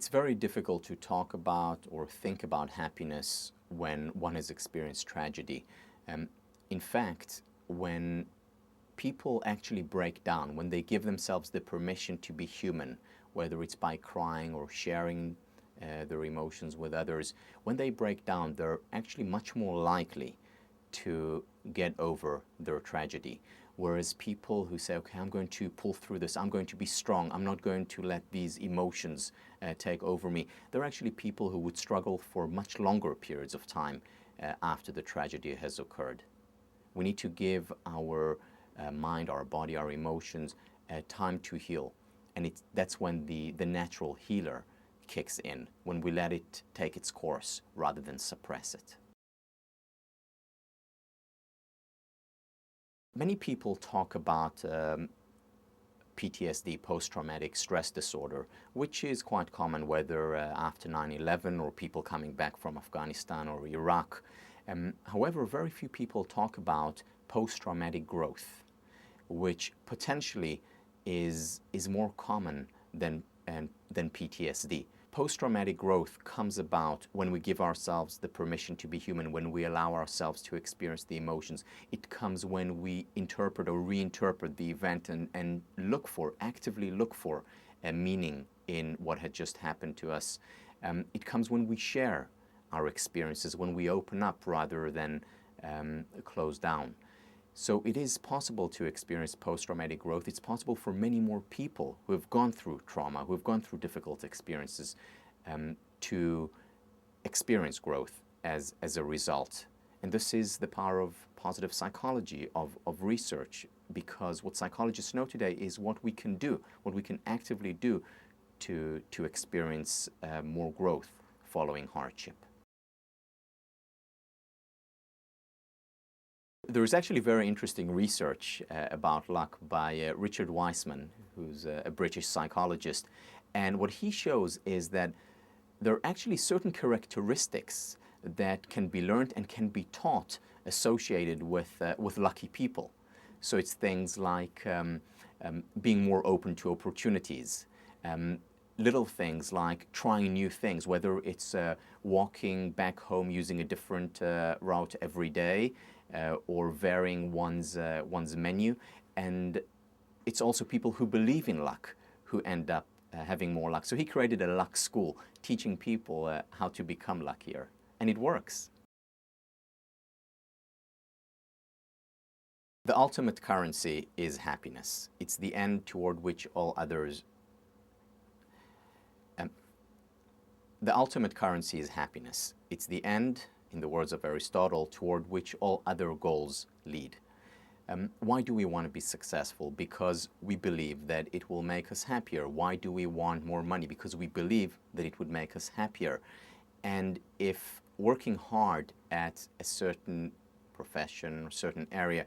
It's very difficult to talk about or think about happiness when one has experienced tragedy. Um, in fact, when people actually break down, when they give themselves the permission to be human, whether it's by crying or sharing their emotions with others, when they break down, they're actually much more likely to get over their tragedy. Whereas people who say, okay, I'm going to pull through this, I'm going to be strong, I'm not going to let these emotions take over me, they're actually people who would struggle for much longer periods of time after the tragedy has occurred. We need to give our mind, our body, our emotions time to heal. And that's when the natural healer kicks in, when we let it take its course rather than suppress it. Many people talk about PTSD, post-traumatic stress disorder, which is quite common whether after 9/11 or people coming back from Afghanistan or Iraq. However, very few people talk about post-traumatic growth, which potentially is more common than PTSD. Post-traumatic growth comes about when we give ourselves the permission to be human, when we allow ourselves to experience the emotions. It comes when we interpret or reinterpret the event and actively look for a meaning in what had just happened to us. It comes when we share our experiences, when we open up rather than close down. So it is possible to experience post-traumatic growth. It's possible for many more people who have gone through trauma, who have gone through difficult experiences, to experience growth as a result. And this is the power of positive psychology, of research, because what psychologists know today is what we can do, what we can actively do to experience more growth following hardship. There is actually very interesting research about luck by Richard Wiseman, who's a British psychologist. And what he shows is that there are actually certain characteristics that can be learned and can be taught associated with lucky people. So it's things like being more open to opportunities, little things like trying new things, whether it's walking back home using a different route every day, or varying one's menu. And it's also people who believe in luck who end up having more luck. So he created a luck school, teaching people how to become luckier. And it works. The ultimate currency is happiness. It's the end toward which all others... the ultimate currency is happiness. It's the end, in the words of Aristotle, toward which all other goals lead. Why do we want to be successful? Because we believe that it will make us happier. Why do we want more money? Because we believe that it would make us happier. And if working hard at a certain profession or certain area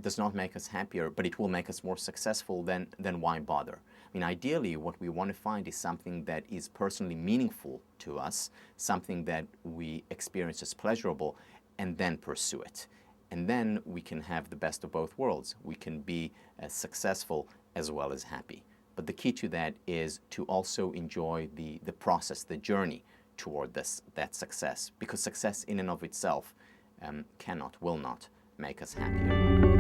does not make us happier, but it will make us more successful, then why bother? I mean, ideally, what we want to find is something that is personally meaningful to us, something that we experience as pleasurable, and then pursue it. And then we can have the best of both worlds. We can be successful as well as happy. But the key to that is to also enjoy the process, the journey toward that success, because success in and of itself will not make us happier.